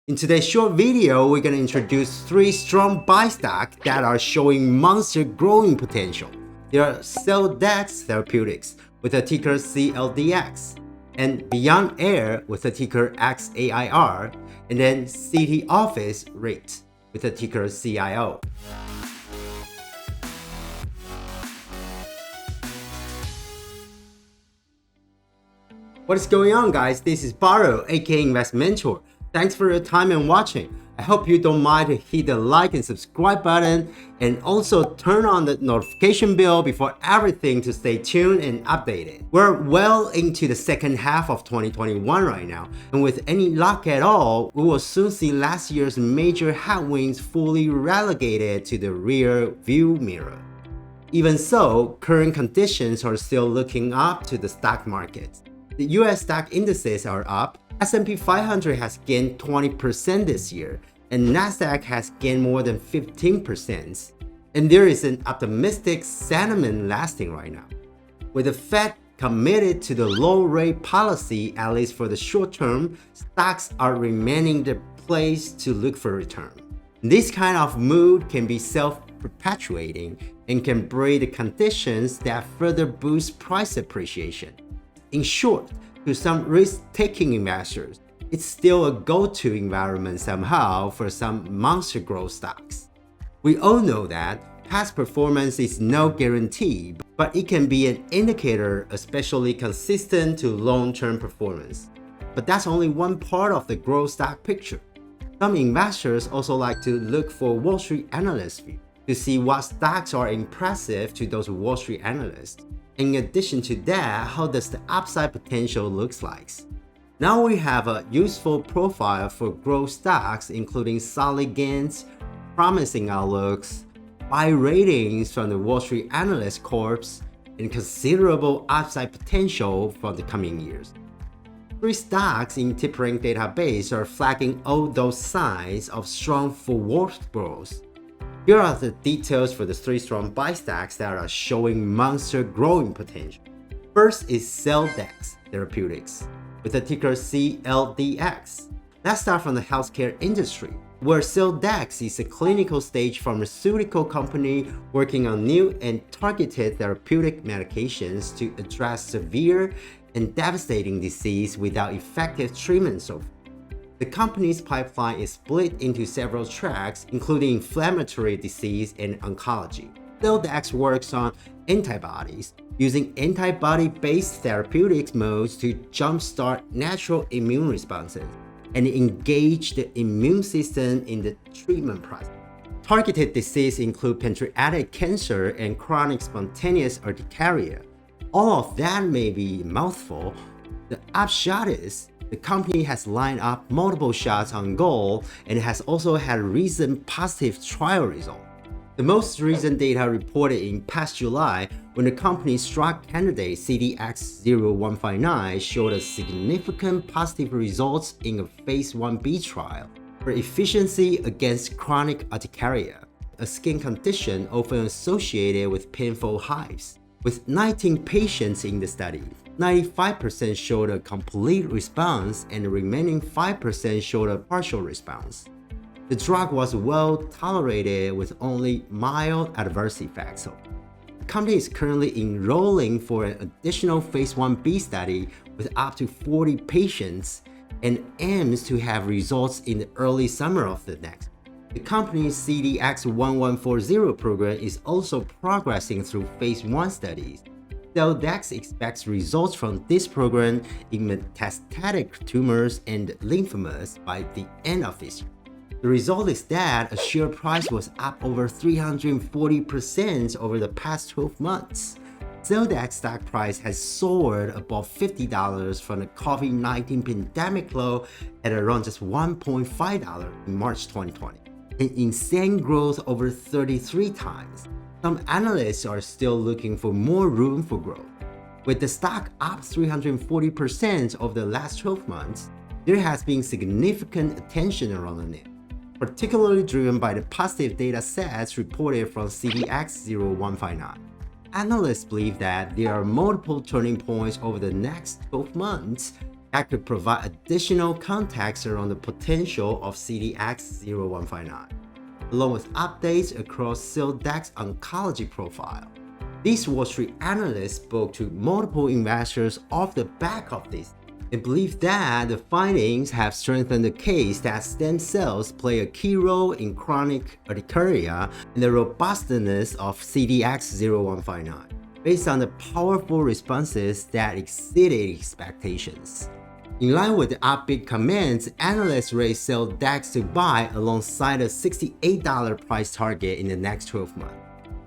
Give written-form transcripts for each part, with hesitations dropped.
In today's short video, we're going to introduce 3 strong buy stocks that are showing monster growing potential. They are Celldex Therapeutics with a ticker CLDX, and VXAIR with a ticker XAIR, and then City Office REIT with a ticker CIO. What is going on, guys? This is Barro, aka Investmentor. Thanks for your time and watching. I hope you don't mind to hit the like and subscribe button and also turn on the notification bell before everything to stay tuned and updated. We're well into the second half of 2021 right now, and with any luck at all, we will soon see last year's major headwinds fully relegated to the rear view mirror. Even so, current conditions are still looking up to the stock market. The US stock indices are up, S&P 500 has gained 20% this year, and Nasdaq has gained more than 15%. And there is an optimistic sentiment lasting right now. With the Fed committed to the low rate policy, at least for the short term, stocks are remaining the place to look for return. This kind of mood can be self-perpetuating and can breed the conditions that further boost price appreciation. In short, to some risk-taking investors, it's still a go-to environment somehow for some monster growth stocks. We all know that past performance is no guarantee, but it can be an indicator, especially consistent to long-term performance. But that's only one part of the growth stock picture. Some investors also like to look for Wall Street analyst view to see what stocks are impressive to those Wall Street analysts. In addition to that, how does the upside potential looks like? Now we have a useful profile for growth stocks, including solid gains, promising outlooks, buy ratings from the Wall Street Analyst Corps, and considerable upside potential for the coming years. 3 stocks in TipRank database are flagging all those signs of strong forward growth. Here are the details for the 3 strong buy stocks that are showing monster growing potential. First is Celldex Therapeutics with a ticker CLDX. Let's start from the healthcare industry, where Celldex is a clinical stage pharmaceutical company working on new and targeted therapeutic medications to address severe and devastating disease without effective treatment so far. The company's pipeline is split into several tracks, including inflammatory disease and oncology. Celldex works on antibodies, using antibody-based therapeutics modes to jumpstart natural immune responses and engage the immune system in the treatment process. Targeted diseases include pancreatic cancer and chronic spontaneous urticaria. All of that may be a mouthful. The upshot is, the company has lined up multiple shots on goal and has also had recent positive trial results. The most recent data reported in past July, when the company's drug candidate CDX-0159 showed a significant positive results in a phase 1b trial for efficiency against chronic urticaria, a skin condition often associated with painful hives. With 19 patients in the study, 95% showed a complete response and the remaining 5% showed a partial response. The drug was well tolerated with only mild adverse effects. The company is currently enrolling for an additional phase 1b study with up to 40 patients and aims to have results in the early summer of the next. The company's CDX-1140 program is also progressing through phase 1 studies. Celldex expects results from this program in metastatic tumors and lymphomas by the end of this year. The result is that a share price was up over 340% over the past 12 months. Celldex stock price has soared above $50 from the COVID-19 pandemic low at around just $1.5 in March 2020. An insane growth over 33 times. Some analysts are still looking for more room for growth. With the stock up 340% over the last 12 months, there has been significant attention around it, particularly driven by the positive data sets reported from CDX-0159. Analysts believe that there are multiple turning points over the next 12 months that could provide additional context around the potential of CLDX0159, along with updates across Celldex oncology profile. These Wall Street analysts spoke to multiple investors off the back of this and believe that the findings have strengthened the case that stem cells play a key role in chronic urticaria and the robustness of CLDX0159, based on the powerful responses that exceeded expectations. In line with the upbeat comments, analysts raised Celldex to buy alongside a $68 price target in the next 12 months.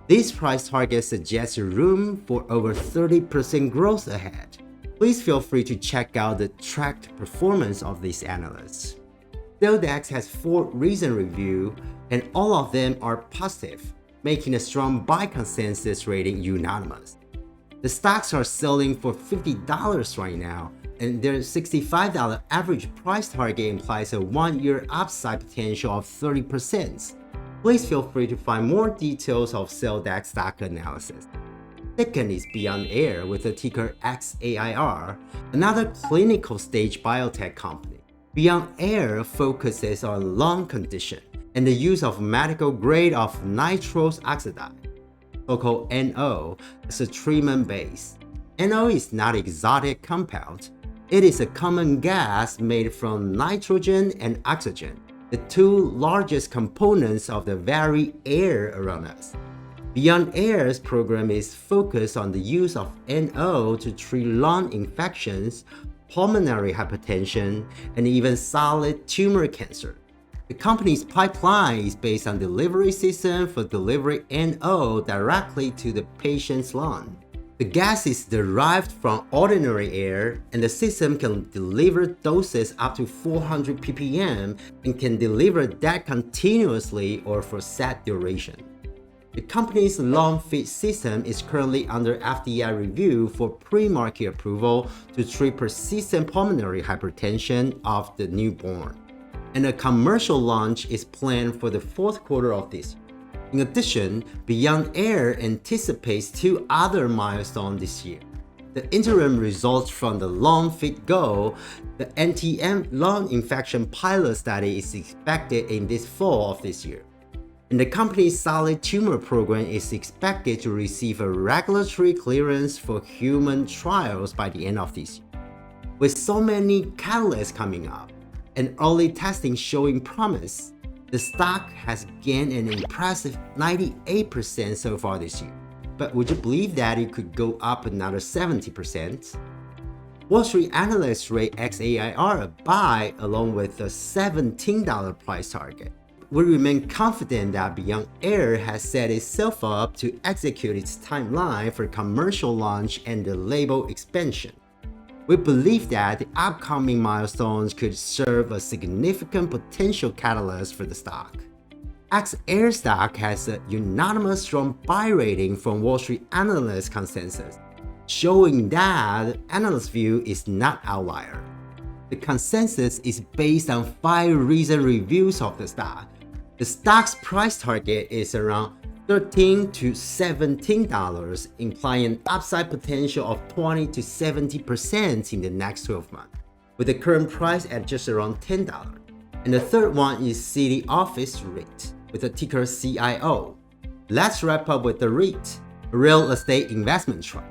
This price target suggests room for over 30% growth ahead. Please feel free to check out the tracked performance of these analysts. Celldex has 4 recent reviews, and all of them are positive, making a strong buy consensus rating unanimous. The stocks are selling for $50 right now, and their $65 average price target implies a 1-year upside potential of 30%. Please feel free to find more details of Celldex stock analysis. Second is VXAIR with the ticker XAIR, another clinical stage biotech company. VXAIR focuses on lung condition and the use of medical grade of nitrous oxide, so-called NO, as a treatment base. NO is not an exotic compound. It is a common gas made from nitrogen and oxygen, the 2 largest components of the very air around us. VXAIR's program is focused on the use of NO to treat lung infections, pulmonary hypertension, and even solid tumor cancer. The company's pipeline is based on delivery system for delivering NO directly to the patient's lung. The gas is derived from ordinary air, and the system can deliver doses up to 400 ppm and can deliver that continuously or for set duration. The company's LungFit system is currently under FDA review for pre-market approval to treat persistent pulmonary hypertension of the newborn, and a commercial launch is planned for the 4th quarter of this year. In addition, VXAIR anticipates 2 other milestones this year. The interim results from the LungFit Go, the NTM lung infection pilot study, is expected in this fall of this year. And the company's solid tumor program is expected to receive a regulatory clearance for human trials by the end of this year. With so many catalysts coming up and early testing showing promise, the stock has gained an impressive 98% so far this year. But would you believe that it could go up another 70%? Wall Street analysts rate XAIR a buy along with a $17 price target. We remain confident that VXAIR has set itself up to execute its timeline for commercial launch and the label expansion. We believe that the upcoming milestones could serve a significant potential catalyst for the stock. XAIR stock has a unanimous strong buy rating from Wall Street analyst consensus, showing that the analyst view is not outlier. The consensus is based on 5 recent reviews of the stock. The stock's price target is around $13 to $17, implying an upside potential of 20 to 70% in the next 12 months, with the current price at just around $10. And the third one is City Office REIT, with the ticker CIO. Let's wrap up with the REIT, Real Estate Investment Trust.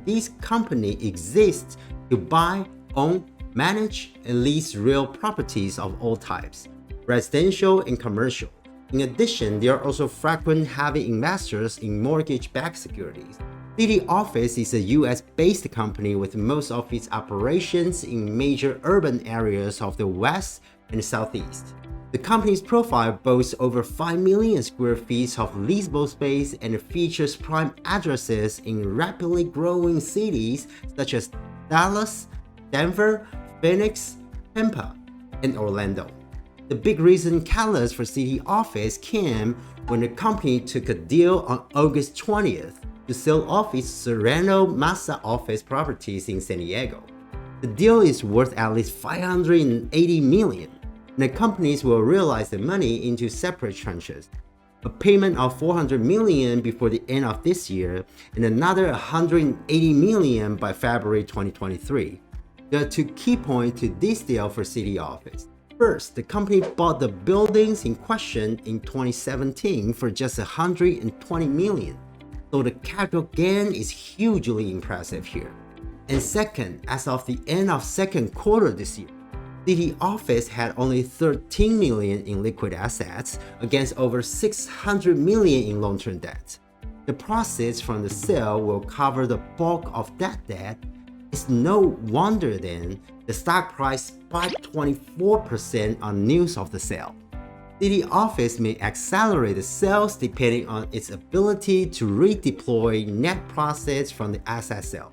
This company exists to buy, own, manage, and lease real properties of all types, residential and commercial. In addition, there are also frequent heavy investors in mortgage-backed securities. City Office is a US-based company with most of its operations in major urban areas of the West and Southeast. The company's profile boasts over 5 million square feet of leasable space and features prime addresses in rapidly growing cities such as Dallas, Denver, Phoenix, Tampa, and Orlando. The big recent catalyst for City Office came when the company took a deal on August 20th to sell off its Serrano Massa office properties in San Diego. The deal is worth at least $580 million, and the companies will realize the money into separate tranches. A payment of $400 million before the end of this year, and another $180 million by February 2023. There are two key points to this deal for City Office. First, the company bought the buildings in question in 2017 for just $120 million, so the capital gain is hugely impressive here. And second, as of the end of second quarter this year, City Office had only $13 million in liquid assets against over $600 million in long-term debt. The proceeds from the sale will cover the bulk of that debt. It's no wonder then the stock price spiked 24% on news of the sale. City Office may accelerate the sales depending on its ability to redeploy net proceeds from the asset sale.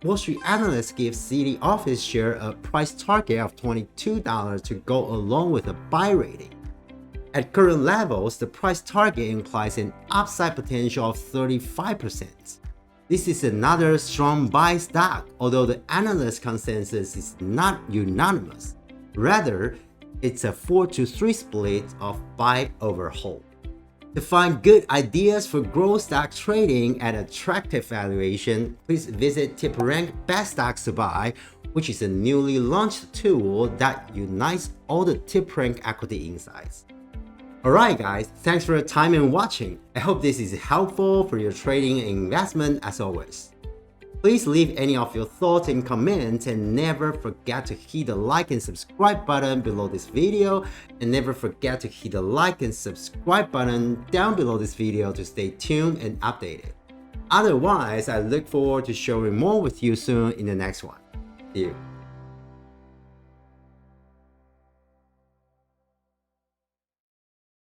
Wall Street analysts give City Office share a price target of $22 to go along with a buy rating. At current levels, the price target implies an upside potential of 35%. This is another strong buy stock, although the analyst consensus is not unanimous. Rather, it's a 4-3 split of buy over hold. To find good ideas for growth stock trading at attractive valuation, please visit TipRank Best Stocks to Buy, which is a newly launched tool that unites all the TipRank equity insights. Alright guys, thanks for your time and watching. I hope this is helpful for your trading and investment as always. Please leave any of your thoughts and comments, and never forget to hit the like and subscribe button below this video, and never forget to hit the like and subscribe button down below this video to stay tuned and updated. Otherwise, I look forward to sharing more with you soon in the next one. See you.